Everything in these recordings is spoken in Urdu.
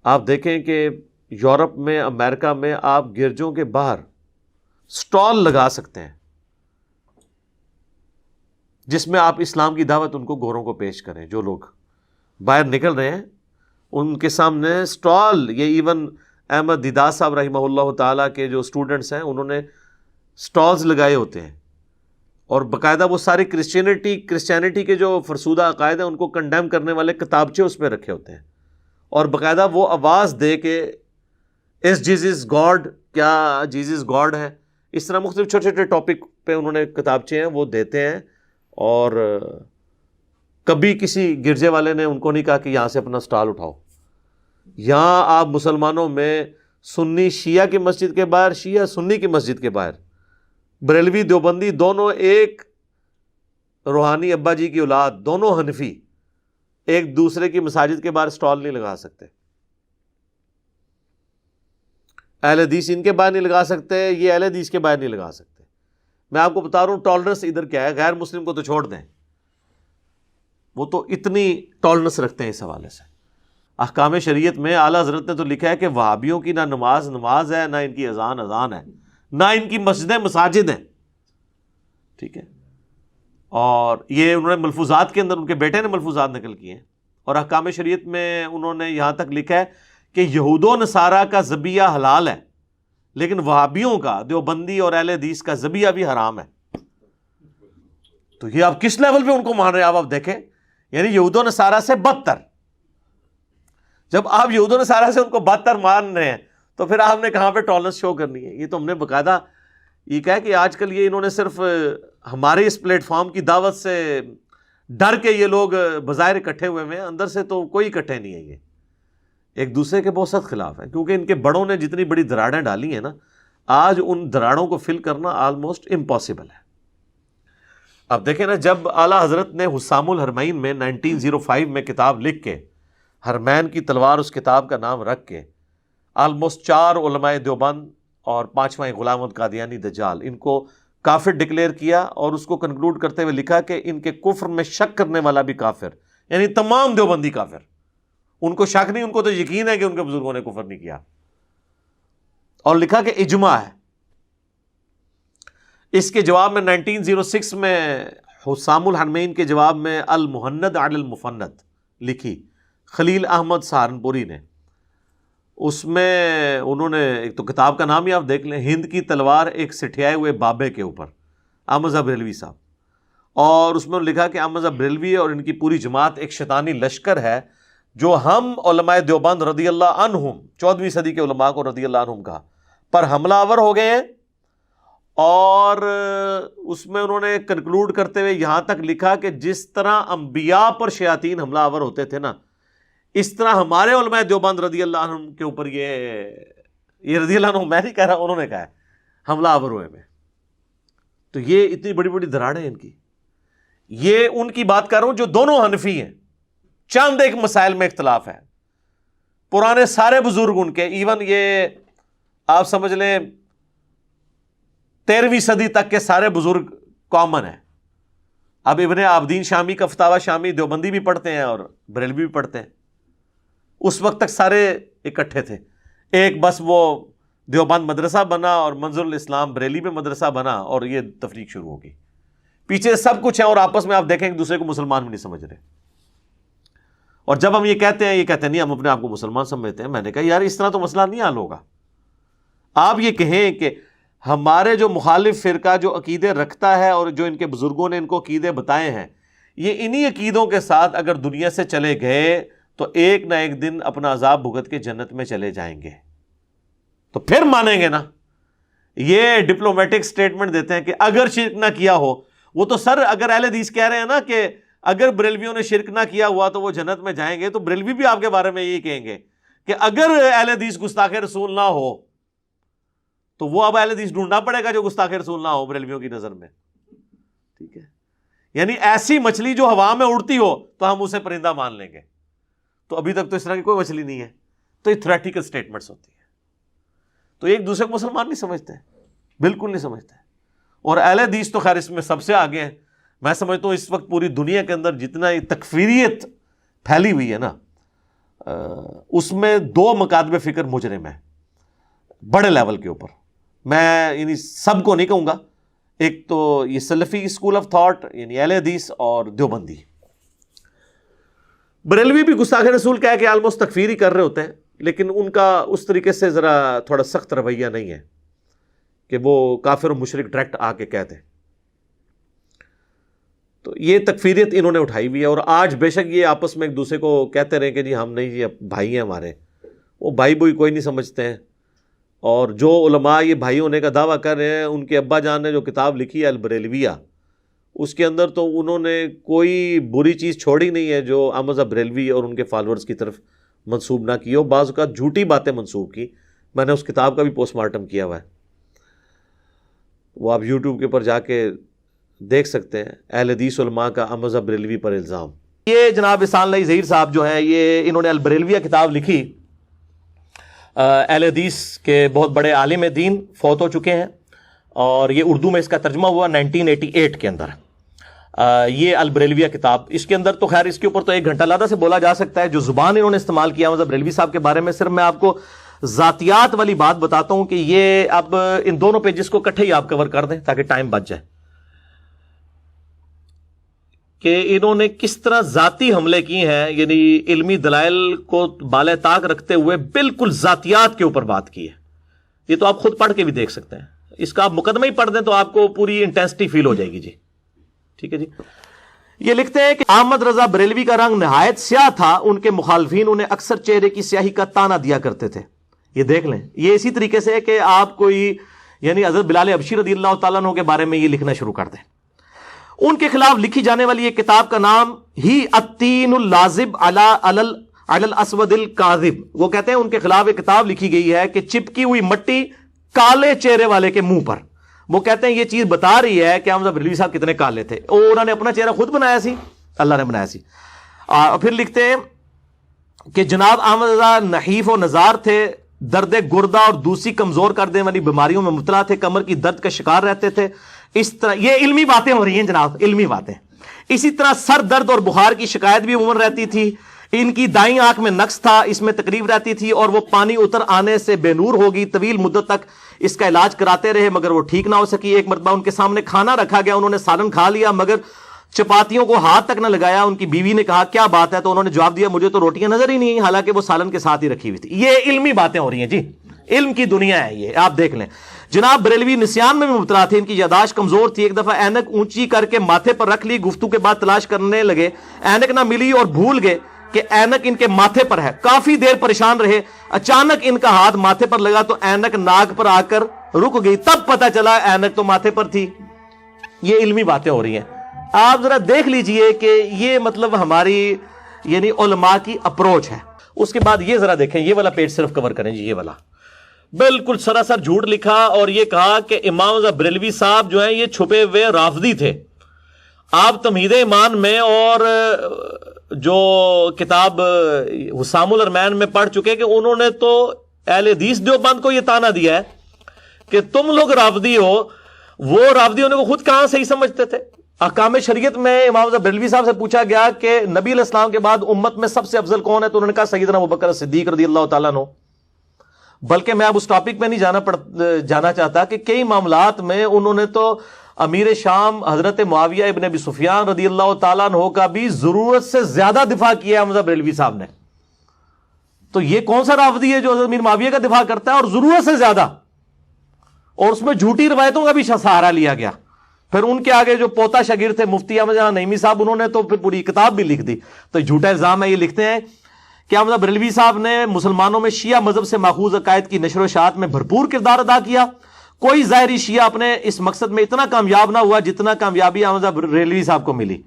آپ دیکھیں کہ یورپ میں، امریکہ میں آپ گرجوں کے باہر سٹال لگا سکتے ہیں جس میں آپ اسلام کی دعوت ان کو گوروں کو پیش کریں. جو لوگ باہر نکل رہے ہیں ان کے سامنے سٹال، یہ ایون احمد دیدار صاحب رحمہ اللہ تعالیٰ کے جو اسٹوڈنٹس ہیں انہوں نے سٹالز لگائے ہوتے ہیں، اور باقاعدہ وہ ساری کرسچینٹی کے جو فرسودہ عقائد ہیں ان کو کنڈیم کرنے والے کتابچے اس پہ رکھے ہوتے ہیں، اور باقاعدہ وہ آواز دے کے اس جیزس گاڈ، کیا جیزس گاڈ ہے، اس طرح مختلف چھوٹے چھوٹے ٹاپک پہ انہوں نے کتابچے ہیں وہ دیتے ہیں. اور کبھی کسی گرجے والے نے ان کو نہیں کہا کہ یہاں سے اپنا سٹال اٹھاؤ. یہاں آپ مسلمانوں میں سنی شیعہ کی مسجد کے باہر، شیعہ سنی کی مسجد کے باہر، بریلوی دیوبندی دونوں ایک روحانی ابا جی کی اولاد، دونوں حنفی، ایک دوسرے کی مساجد کے باہر سٹال نہیں لگا سکتے. اہل حدیث ان کے باہر نہیں لگا سکتے، یہ اہل حدیث کے باہر نہیں لگا سکتے. میں آپ کو بتا رہا ہوں ٹالرنس ادھر کیا ہے. غیر مسلم کو تو چھوڑ دیں، وہ تو اتنی ٹالرنس رکھتے ہیں اس حوالے سے. احکام شریعت میں اعلیٰ حضرت نے تو لکھا ہے کہ وہابیوں کی نہ نماز ہے، نہ ان کی اذان ہے، نہ ان کی مسجدیں مساجد ہیں. ٹھیک ہے، اور یہ انہوں نے ملفوظات کے اندر، ان کے بیٹے نے ملفوظات نقل کیے ہیں، اور احکام شریعت میں انہوں نے یہاں تک لکھا ہے کہ یہود و نصارہ کا ذبیحہ حلال ہے، لیکن وہابیوں کا، دیوبندی اور اہل حدیث کا ذبیحہ بھی حرام ہے. تو یہ آپ کس لیول پہ ان کو مان رہے ہیں؟ آپ دیکھیں، یعنی یہود و نصارہ سے بدتر. جب آپ یہود و نصارہ سے ان کو بدتر مان رہے ہیں تو پھر آپ نے کہاں پہ ٹالرنس شو کرنی ہے؟ یہ تو ہم نے باقاعدہ یہ کہا کہ آج کل یہ انہوں نے صرف ہمارے اس پلیٹ فارم کی دعوت سے ڈر کے یہ لوگ بظاہر اکٹھے ہوئے ہیں، اندر سے تو کوئی اکٹھے نہیں ہے. یہ ایک دوسرے کے بہت سخت خلاف ہیں، کیونکہ ان کے بڑوں نے جتنی بڑی دراڑیں ڈالی ہیں نا، آج ان دراڑوں کو فل کرنا آلموسٹ امپاسبل ہے. اب دیکھیں نا، جب اعلیٰ حضرت نے حسام الحرمین میں 1905 میں کتاب لکھ کے، حرمین کی تلوار اس کتاب کا نام رکھ کے، آلموسٹ 4 علماء دیوبند اور 5واں غلام احمد قادیانی دجال، ان کو کافر ڈکلیئر کیا، اور اس کو کنکلوڈ کرتے ہوئے لکھا کہ ان کے کفر میں شک کرنے والا بھی کافر، یعنی تمام دیوبندی کافر. ان کو شک نہیں، ان کو تو یقین ہے کہ ان کے بزرگوں نے کفر نہیں کیا، اور لکھا کہ اجماع ہے. اس کے جواب میں 1906 میں حسام الحرمین کے جواب میں المہند علی المفند لکھی خلیل احمد سہارنپوری نے. اس میں انہوں نے ایک تو کتاب کا نام ہی آپ دیکھ لیں، ہند کی تلوار ایک سٹھیائے ہوئے بابے کے اوپر، احمد صاحب بریلوی صاحب. اور اس میں لکھا کہ احمد صاحب بریلوی اور ان کی پوری جماعت ایک شیطانی لشکر ہے جو ہم علماء دیوبند رضی اللہ عنہم، 14ویں صدی کے علماء کو رضی اللہ عنہم کہا، پر حملہ آور ہو گئے ہیں. اور اس میں انہوں نے کنکلوڈ کرتے ہوئے یہاں تک لکھا کہ جس طرح انبیاء پر شیاطین حملہ آور ہوتے تھے نا، اس طرح ہمارے علماء دیوبند رضی اللہ عنہم کے اوپر یہ رضی اللہ عنہ، میں نہیں کہہ رہا، انہوں نے کہا ہے، حملہ آور ہوئے میں. تو یہ اتنی بڑی بڑی دراڑیں ان کی. یہ ان کی بات کر رہا ہوں جو دونوں حنفی ہیں، چند ایک مسائل میں اختلاف ہے. پرانے سارے بزرگ ان کے، ایون یہ آپ سمجھ لیں 13ویں صدی تک کے سارے بزرگ کامن ہیں. اب ابن عابدین شامی کا فتاوی شامی دیوبندی بھی پڑھتے ہیں اور بریلوی بھی پڑھتے ہیں. اس وقت تک سارے اکٹھے تھے. ایک بس وہ دیوبند مدرسہ بنا اور منظر الاسلام بریلی میں مدرسہ بنا، اور یہ تفریق شروع ہوگی. پیچھے سب کچھ ہے، اور آپس میں آپ دیکھیں ایک دوسرے کو مسلمان بھی نہیں سمجھ رہے. اور جب ہم یہ کہتے ہیں نہیں، ہم اپنے آپ کو مسلمان سمجھتے ہیں. میں نے کہا یار اس طرح تو مسئلہ نہیں حل ہوگا. آپ یہ کہیں کہ ہمارے جو مخالف فرقہ جو عقیدے رکھتا ہے اور جو ان کے بزرگوں نے ان کو عقیدے بتائے ہیں، یہ انہی عقیدوں کے ساتھ اگر دنیا سے چلے گئے تو ایک نہ ایک دن اپنا عذاب بھگت کے جنت میں چلے جائیں گے، تو پھر مانیں گے نا. یہ ڈپلومیٹک سٹیٹمنٹ دیتے ہیں کہ اگر شرک نہ کیا ہو. وہ تو سر اگر اہل حدیث کہہ رہے ہیں نا کہ اگر بریلویوں نے شرک نہ کیا ہوا تو وہ جنت میں جائیں گے، تو بریلوی بھی آپ کے بارے میں یہی کہیں گے کہ اگر اہل حدیث گستاخ رسول نہ ہو تو وہ اب اہل حدیث ڈھونڈنا پڑے گا جو گستاخ رسول نہ ہو بریلویوں کی نظر میں. ٹھیک ہے، یعنی ایسی مچھلی جو ہوا میں اڑتی ہو تو ہم اسے پرندہ مان لیں گے. تو ابھی تک تو اس طرح کی کوئی مچھلی نہیں ہے. تو یہ تھریٹیکل سٹیٹمنٹس ہوتی ہیں. تو ایک دوسرے کو مسلمان نہیں سمجھتے، بالکل نہیں سمجھتے. اور اہل حدیث تو خیر اس میں سب سے آگے ہیں. میں سمجھتا ہوں اس وقت پوری دنیا کے اندر جتنا یہ تکفیریت پھیلی ہوئی ہے نا، اس میں 2 مکاتب فکر مجرم ہیں بڑے لیول کے اوپر. میں یعنی سب کو نہیں کہوں گا, ایک تو یہ سلفی اسکول آف تھاٹ یعنی اہل حدیث اور دیوبندی. بریلوی بھی گستاخ رسول کہہ کے آلموسٹ تکفیر ہی کر رہے ہوتے ہیں, لیکن ان کا اس طریقے سے ذرا تھوڑا سخت رویہ نہیں ہے کہ وہ کافر و مشرک ڈائریکٹ آ کے کہتے ہیں. تو یہ تکفیریت انہوں نے اٹھائی ہوئی ہے, اور آج بے شک یہ آپس میں ایک دوسرے کو کہتے رہے کہ جی ہم نہیں, جی بھائی ہیں ہمارے. وہ بھائی بوئی کوئی نہیں سمجھتے ہیں. اور جو علماء یہ بھائی ہونے کا دعویٰ کر رہے ہیں, ان کے ابا جان نے جو کتاب لکھی ہے البریلویہ, اس کے اندر تو انہوں نے کوئی بری چیز چھوڑی نہیں ہے جو احمد رضا بریلوی اور ان کے فالورز کی طرف منسوب نہ کی ہو. بعض اوقات جھوٹی باتیں منسوب کی. میں نے اس کتاب کا بھی پوسٹ مارٹم کیا ہوا ہے, وہ آپ یوٹیوب کے اوپر جا کے دیکھ سکتے ہیں, اہل حدیث علماء کا احمد رضا بریلوی پر الزام. یہ جناب احسان اللہ ظہیر صاحب جو ہیں, یہ انہوں نے البریلویہ کتاب لکھی. اہل حدیث کے بہت بڑے عالم دین فوت ہو چکے ہیں, اور یہ اردو میں اس کا ترجمہ ہوا 1988 کے اندر. یہ البریلویہ کتاب, اس کے اندر تو خیر اس کے اوپر تو 1 گھنٹہ لادہ سے بولا جا سکتا ہے. جو زبان انہوں نے استعمال کیا مطلب بریلوی صاحب کے بارے میں, صرف میں آپ کو ذاتیات والی بات بتاتا ہوں کہ یہ اب ان دونوں پیجز کو اکٹھے ہی آپ کور کر دیں تاکہ ٹائم بچ جائے, کہ انہوں نے کس طرح ذاتی حملے کی ہیں, یعنی علمی دلائل کو بالے طاق رکھتے ہوئے بالکل ذاتیات کے اوپر بات کی ہے. یہ تو آپ خود پڑھ کے بھی دیکھ سکتے ہیں, اس کا آپ مقدمہ ہی پڑھ دیں تو آپ کو پوری انٹینسٹی فیل ہو جائے گی. جی ٹھیک ہے جی. یہ لکھتے ہیں کہ احمد رضا بریلوی کا رنگ نہایت سیاہ تھا, ان کے مخالفین انہیں اکثر چہرے کی سیاہی کا تانا دیا کرتے تھے. یہ دیکھ لیں, یہ اسی طریقے سے ہے کہ آپ کوئی یعنی حضرت بلال حبشی رضی اللہ تعالیٰ عنہ کے بارے میں یہ لکھنا شروع کر دیں. ان کے خلاف لکھی جانے والی یہ کتاب کا نام ہی التین اللازب علی الاسود الکاذب. وہ کہتے ہیں ان کے خلاف ایک کتاب لکھی گئی ہے کہ چپکی ہوئی مٹی کالے چہرے والے کے منہ پر. وہ کہتے ہیں یہ چیز بتا رہی ہے کہ احمد بریلوی صاحب کتنے کالے تھے, اور انہوں نے اپنا چہرہ خود بنایا سی, اللہ نے بنایا سی. پھر لکھتے ہیں کہ جناب احمد رضا نحیف و نزار تھے, درد گردہ اور دوسری کمزور کر دینے والی بیماریوں میں مبتلا تھے, کمر کی درد کا شکار رہتے تھے. اس طرح یہ علمی باتیں ہو رہی ہیں جناب, علمی باتیں. اسی طرح سر درد اور بخار کی شکایت بھی عموماً رہتی تھی. ان کی دائیں آنکھ میں نقص تھا, اس میں تکلیف رہتی تھی, اور وہ پانی اتر آنے سے بے نور ہوگی. طویل مدت تک اس کا علاج کراتے رہے مگر وہ ٹھیک نہ ہو سکی. ایک مرتبہ ان کے سامنے کھانا رکھا گیا, انہوں نے سالن کھا لیا مگر چپاتیوں کو ہاتھ تک نہ لگایا. ان کی بیوی نے کہا کیا بات ہے, تو انہوں نے جواب دیا مجھے تو روٹیاں نظر ہی نہیں, حالانکہ وہ سالن کے ساتھ ہی رکھی ہوئی تھی. یہ علمی باتیں ہو رہی ہیں جی, علم کی دنیا ہے یہ, آپ دیکھ لیں. جناب بریلوی نسیان میں بھی مبتلا تھے, ان کی یاداشت کمزور تھی. ایک دفعہ اینک اونچی کر کے ماتھے پر رکھ لی, گفتگو کے بعد تلاش کرنے لگے, اینک نہ ملی اور بھول گئے کہ اینک ان کے ماتھے پر ہے. کافی دیر پریشان رہے, اچانک ان کا ہاتھ ماتھے پر لگا تو اینک ناک پر آ کر رک گئی. تب پتہ چلا اینک تو ماتھے پر تھی. یہ علمی باتیں ہو رہی ہیں. آپ ذرا دیکھ لیجئے کہ یہ مطلب ہماری یعنی علماء کی اپروچ ہے. اس کے بعد یہ ذرا دیکھیں, یہ والا پیج صرف کور کریں جی. یہ والا بالکل سراسر جھوٹ لکھا, اور یہ کہا کہ امام رضا بریلوی صاحب جو ہیں یہ چھپے ہوئے رافضی تھے. آپ تمہید ایمان میں اور جو کتاب حسام الارمین میں پڑھ چکے کہ انہوں نے تو اہل حدیث دیوبند کو یہ تانا دیا ہے کہ تم لوگ رافضی ہو. وہ رافضی ہونے کو خود کہاں صحیح سمجھتے تھے. احکام شریعت میں امام رضا بریلوی صاحب سے پوچھا گیا کہ نبی علیہ السلام کے بعد امت میں سب سے افضل کون ہے, تو انہوں نے کہا سیدنا ابوبکر صدیق رضی اللہ تعالیٰ عنہ. بلکہ میں اب اس ٹاپک پہ نہیں جانا چاہتا کہ کئی معاملات میں انہوں نے تو امیر شام حضرت معاویہ ابن ابی سفیان رضی اللہ تعالیٰ عنہ کا بھی ضرورت سے زیادہ دفاع کیا احمد بریلوی صاحب نے. تو یہ کون سا رافضی ہے جو حضرت امیر معاویہ کا دفاع کرتا ہے اور ضرورت سے زیادہ, اور اس میں جھوٹی روایتوں کا بھی سہارا لیا گیا. پھر ان کے آگے جو پوتا شاگرد تھے مفتی احمد جہاں نعیمی صاحب, انہوں نے تو پھر پوری کتاب بھی لکھ دی. تو جھوٹا الزام ہے. یہ لکھتے ہیں کہ احمد بریلوی صاحب نے مسلمانوں میں شیعہ مذہب سے ماخوذ عقائد کی نشر و اشاعت میں بھرپور کردار ادا کیا. کوئی ظاہری شیعہ اپنے اس مقصد میں اتنا کامیاب نہ ہوا جتنا کامیابی احمد بریلوی صاحب کو ملی.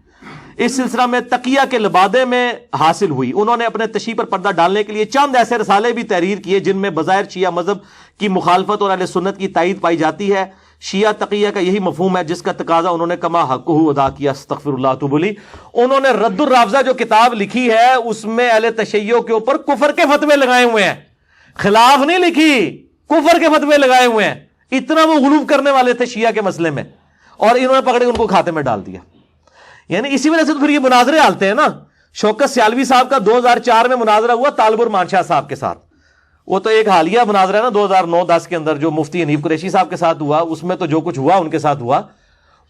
اس سلسلہ میں تقیہ کے لبادے میں حاصل ہوئی. انہوں نے اپنے تشیع پر پردہ ڈالنے کے لیے چند ایسے رسالے بھی تحریر کیے جن میں بظاہر شیعہ مذہب کی مخالفت اور اہل سنت کی تائید پائی جاتی ہے. شیعہ تقیہ کا یہی مفہوم ہے جس کا تقاضا انہوں نے کما حقہ ادا کیا. استغفر اللہ توب علی. انہوں نے رد الرافضہ جو کتاب لکھی ہے اس میں اہل تشیع کے اوپر کفر کے فتوے لگائے ہوئے ہیں, خلاف نہیں لکھی, کفر کے فتوے لگائے ہوئے ہیں. اتنا وہ غلو کرنے والے تھے شیعہ کے مسئلے میں, اور انہوں نے پکڑے ان کو کھاتے میں ڈال دیا. یعنی اسی وجہ سے تو پھر یہ مناظرے آلتے ہیں نا. شوکت سیالوی صاحب کا 2004 میں مناظرہ ہوا طالب الرحمان شاہ صاحب کے ساتھ. وہ تو ایک حالیہ مناظرہ ہے نا 2009-10 کے اندر جو مفتی حنیف قریشی صاحب کے ساتھ ہوا, اس میں تو جو کچھ ہوا ان کے ساتھ ہوا.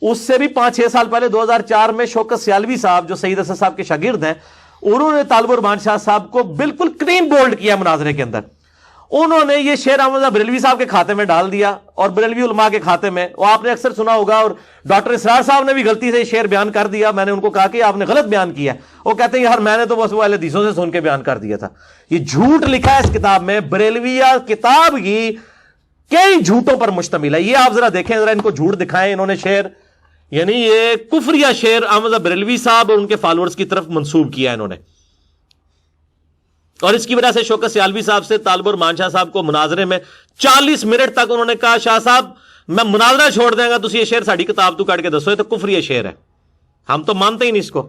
اس سے بھی 5-6 سال پہلے 2004 میں شوکت سیالوی صاحب جو سعید اسد صاحب کے شاگرد ہیں, انہوں نے طالب الرحمان شاہ صاحب کو بالکل کلین بولڈ کیا مناظرے کے اندر. انہوں نے یہ شعر احمد بریلوی صاحب کے کھاتے میں ڈال دیا اور بریلوی علماء کے کھاتے میں. وہ آپ نے اکثر سنا ہوگا, اور ڈاکٹر اسرار صاحب نے بھی غلطی سے یہ شعر بیان کر دیا. میں نے ان کو کہا کہ آپ نے غلط بیان کیا. وہ کہتے ہیں یار میں نے تو بس وہ اہل حدیثوں سے سن کے بیان کر دیا تھا. یہ جھوٹ لکھا ہے اس کتاب میں. بریلویہ کتاب کی کئی جھوٹوں پر مشتمل ہے. یہ آپ ذرا دیکھیں, ذرا ان کو جھوٹ دکھائیں انہوں نے شعر, یعنی یہ کفریہ شعر احمد بریلوی صاحب اور ان کے فالوورز کی طرف منسوب کیا انہوں نے. اور اس کی وجہ سے شوکت سیالوی صاحب سے طالب الرحمان شاہ صاحب کو مناظرے میں 40 منٹ تک انہوں نے کہا شاہ صاحب میں مناظرہ چھوڑ دیں گا, تسی یہ شعر ساڑی کتاب تو کٹ کے دسو, یہ تو کفری شعر ہے, ہم تو مانتے ہی نہیں اس کو.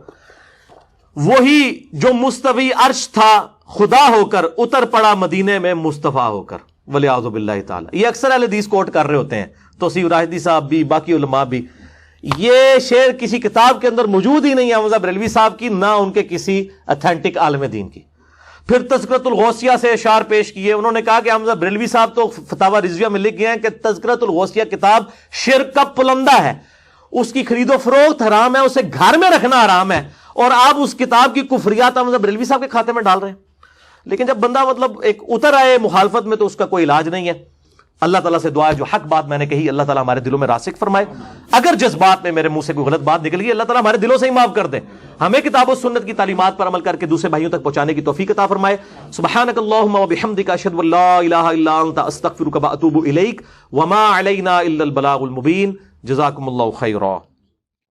وہی جو مستوی عرش تھا خدا ہو کر اتر پڑا مدینے میں مصطفیٰ ہو کر, ولیعوذ باللہ تعالی. یہ اکثر اہل حدیث کوٹ کر رہے ہوتے ہیں, توصیف راہدی صاحب بھی, باقی علماء بھی. یہ شعر کسی کتاب کے اندر موجود ہی نہیں ہے احمد بریلوی صاحب کی, نہ ان کے کسی اتھینٹک عالم دین کی. پھر تذکرۃ الغوثیہ سے اشعار پیش کیے. انہوں نے کہا کہ احمد بریلوی صاحب تو فتاوی رضویہ میں لکھ گئے ہیں کہ تذکرۃ الغوثیہ کتاب شرک کا پلندہ ہے, اس کی خرید و فروخت حرام ہے, اسے گھر میں رکھنا حرام ہے, اور آپ اس کتاب کی کفریات احمد بریلوی صاحب کے کھاتے میں ڈال رہے ہیں. لیکن جب بندہ مطلب ایک اتر آئے مخالفت میں تو اس کا کوئی علاج نہیں ہے. اللہ تعالیٰ سے دعا ہے جو حق بات میں نے کہی اللہ تعالیٰ ہمارے دلوں میں راسخ فرمائے. اگر جذبات میں میرے منہ سے کوئی غلط بات نکل گئی اللہ تعالیٰ ہمارے دلوں سے ہی معاف کر دے. ہمیں کتاب و سنت کی تعلیمات پر عمل کر کے دوسرے بھائیوں تک پہنچانے کی توفیق عطا فرمائے. سبحانک اللہم و بحمدک اشہد ان لا الہ الا انت استغفرک و اتوب الیک وما علینا الا البلاغ المبین. جزاکم اللہ خیرا.